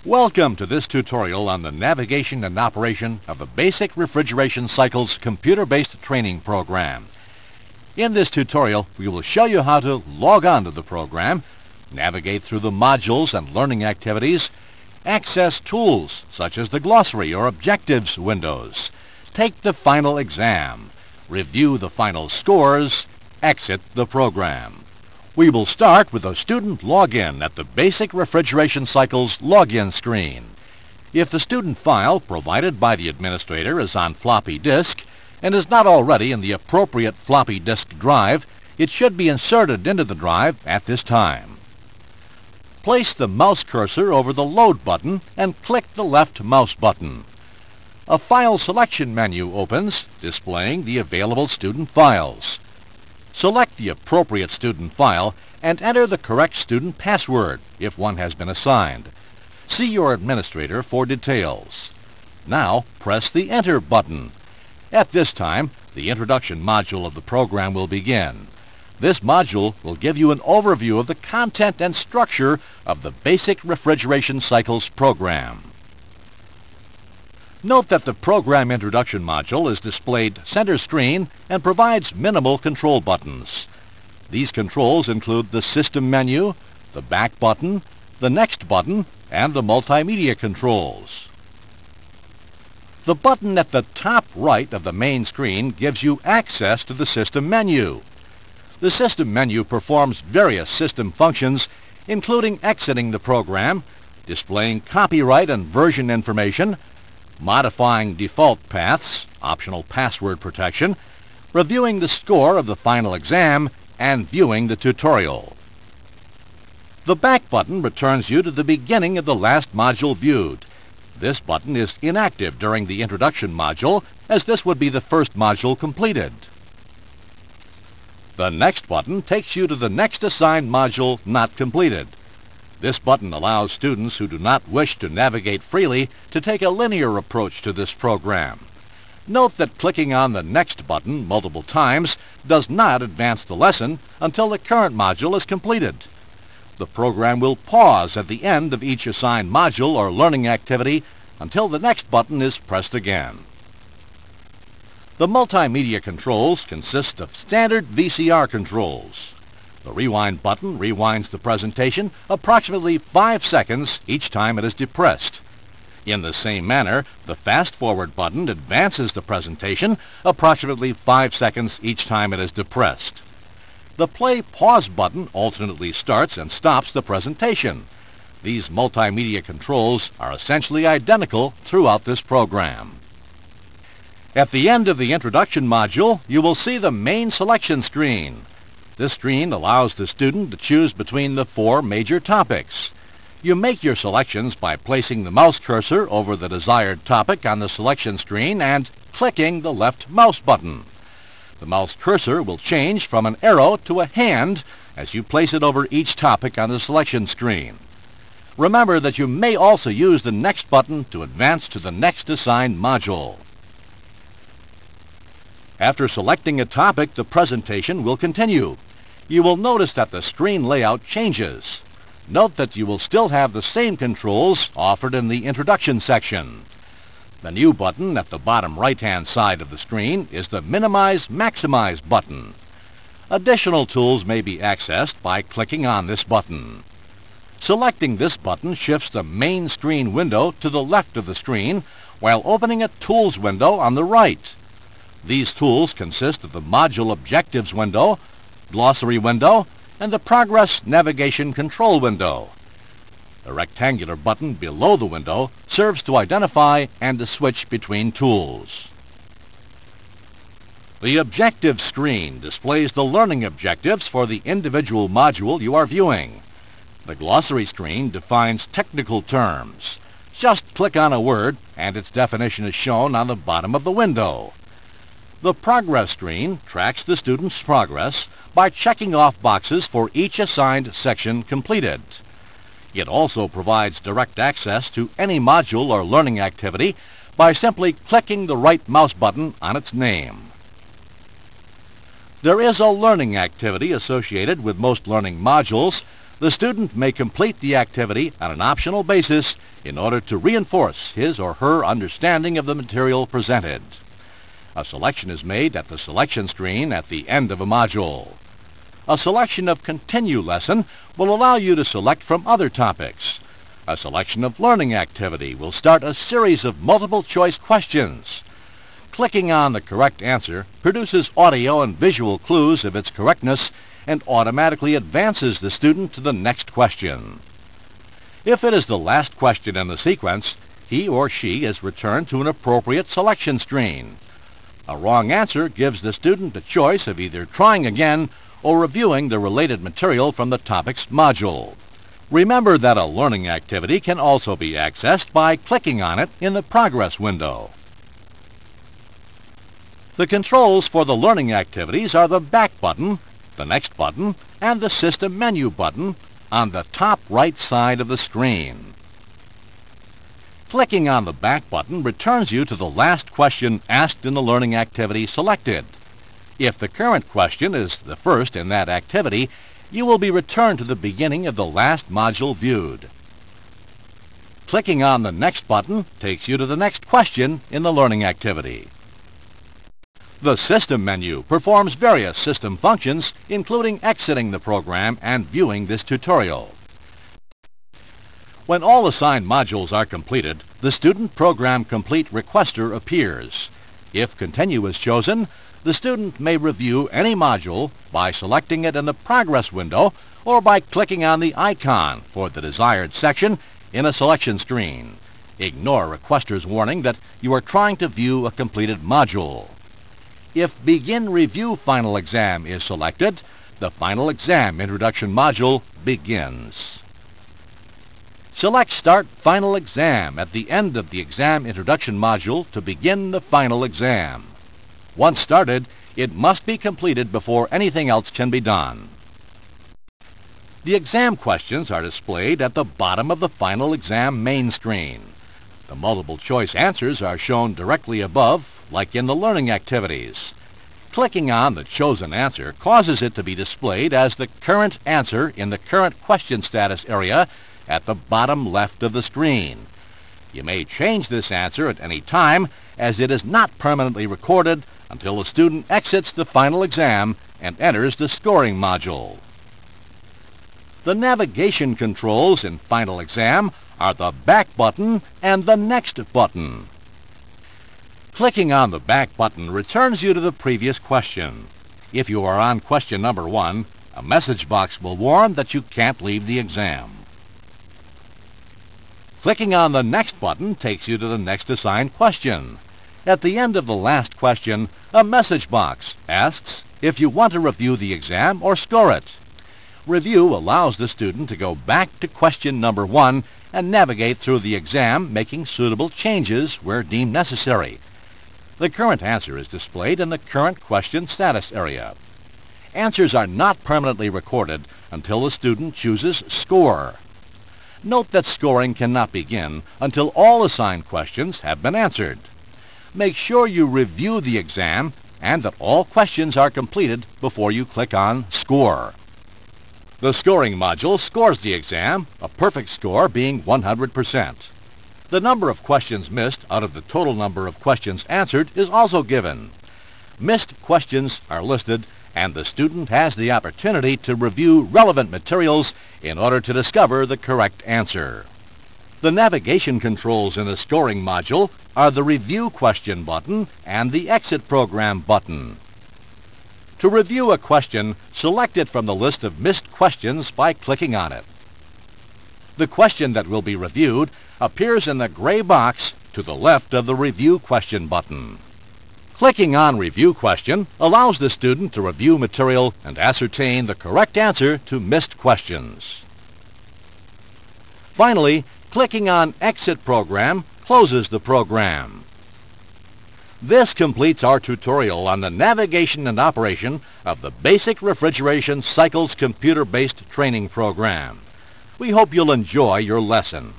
Welcome to this tutorial on the navigation and operation of the Basic Refrigeration Cycles computer-based training program. In this tutorial, we will show you how to log on to the program, navigate through the modules and learning activities, access tools such as the glossary or objectives windows, take the final exam, review the final scores, exit the program. We will start with a student login at the Basic Refrigeration Cycles login screen. If the student file provided by the administrator is on floppy disk and is not already in the appropriate floppy disk drive, it should be inserted into the drive at this time. Place the mouse cursor over the Load button and click the left mouse button. A file selection menu opens, displaying the available student files. Select the appropriate student file and enter the correct student password if one has been assigned. See your administrator for details. Now press the Enter button. At this time, the introduction module of the program will begin. This module will give you an overview of the content and structure of the Basic Refrigeration Cycles program. Note that the Program Introduction module is displayed center screen and provides minimal control buttons. These controls include the System menu, the Back button, the Next button, and the Multimedia controls. The button at the top right of the main screen gives you access to the System menu. The System menu performs various system functions, including exiting the program, displaying copyright and version information, modifying default paths, optional password protection, reviewing the score of the final exam, and viewing the tutorial. The Back button returns you to the beginning of the last module viewed. This button is inactive during the introduction module, as this would be the first module completed. The Next button takes you to the next assigned module not completed. This button allows students who do not wish to navigate freely to take a linear approach to this program. Note that clicking on the Next button multiple times does not advance the lesson until the current module is completed. The program will pause at the end of each assigned module or learning activity until the Next button is pressed again. The multimedia controls consist of standard VCR controls. The Rewind button rewinds the presentation approximately 5 seconds each time it is depressed. In the same manner, the Fast Forward button advances the presentation approximately 5 seconds each time it is depressed. The Play Pause button alternately starts and stops the presentation. These multimedia controls are essentially identical throughout this program. At the end of the introduction module, you will see the main selection screen. This screen allows the student to choose between the 4 major topics. You make your selections by placing the mouse cursor over the desired topic on the selection screen and clicking the left mouse button. The mouse cursor will change from an arrow to a hand as you place it over each topic on the selection screen. Remember that you may also use the Next button to advance to the next assigned module. After selecting a topic, the presentation will continue. You will notice that the screen layout changes. Note that you will still have the same controls offered in the introduction section. The New button at the bottom right-hand side of the screen is the Minimize/Maximize button. Additional tools may be accessed by clicking on this button. Selecting this button shifts the main screen window to the left of the screen while opening a Tools window on the right. These tools consist of the Module Objectives window, Glossary window, and the Progress Navigation Control window. The rectangular button below the window serves to identify and to switch between tools. The Objectives screen displays the learning objectives for the individual module you are viewing. The Glossary screen defines technical terms. Just click on a word and its definition is shown on the bottom of the window. The Progress screen tracks the student's progress by checking off boxes for each assigned section completed. It also provides direct access to any module or learning activity by simply clicking the right mouse button on its name. There is a learning activity associated with most learning modules, The student may complete the activity on an optional basis in order to reinforce his or her understanding of the material presented. A selection is made at the selection screen at the end of a module. A selection of Continue lesson will allow you to select from other topics. A selection of learning activity will start a series of multiple-choice questions. Clicking on the correct answer produces audio and visual clues of its correctness and automatically advances the student to the next question. If it is the last question in the sequence, he or she is returned to an appropriate selection screen. A wrong answer gives the student a choice of either trying again or reviewing the related material from the topic's module. Remember that a learning activity can also be accessed by clicking on it in the Progress window. The controls for the learning activities are the Back button, the Next button, and the System Menu button on the top right side of the screen. Clicking on the Back button returns you to the last question asked in the learning activity selected. If the current question is the first in that activity, you will be returned to the beginning of the last module viewed. Clicking on the Next button takes you to the next question in the learning activity. The System menu performs various system functions, including exiting the program and viewing this tutorial. When all assigned modules are completed, the Student Program Complete requester appears. If Continue is chosen, the student may review any module by selecting it in the Progress window or by clicking on the icon for the desired section in a selection screen. Ignore requester's warning that you are trying to view a completed module. If Begin Review Final Exam is selected, the Final Exam Introduction module begins. Select Start Final Exam at the end of the Exam Introduction module to begin the final exam. Once started, it must be completed before anything else can be done. The exam questions are displayed at the bottom of the final exam main screen. The multiple-choice answers are shown directly above, like in the learning activities. Clicking on the chosen answer causes it to be displayed as the current answer in the Current Question Status area at the bottom left of the screen. You may change this answer at any time, as it is not permanently recorded until the student exits the final exam and enters the scoring module. The navigation controls in Final Exam are the Back button and the Next button. Clicking on the Back button returns you to the previous question. If you are on question number 1, a message box will warn that you can't leave the exam. Clicking on the Next button takes you to the next assigned question. At the end of the last question, a message box asks if you want to review the exam or score it. Review allows the student to go back to question number 1 and navigate through the exam, making suitable changes where deemed necessary. The current answer is displayed in the Current Question Status area. Answers are not permanently recorded until the student chooses Score. Note that scoring cannot begin until all assigned questions have been answered. Make sure you review the exam and that all questions are completed before you click on Score. The scoring module scores the exam, a perfect score being 100%. The number of questions missed out of the total number of questions answered is also given. Missed questions are listed, and the student has the opportunity to review relevant materials in order to discover the correct answer. The navigation controls in the scoring module are the Review Question button and the Exit Program button. To review a question, select it from the list of missed questions by clicking on it. The question that will be reviewed appears in the gray box to the left of the Review Question button. Clicking on Review Question allows the student to review material and ascertain the correct answer to missed questions. Finally, clicking on Exit Program closes the program. This completes our tutorial on the navigation and operation of the Basic Refrigeration Cycles computer-based training program. We hope you'll enjoy your lesson.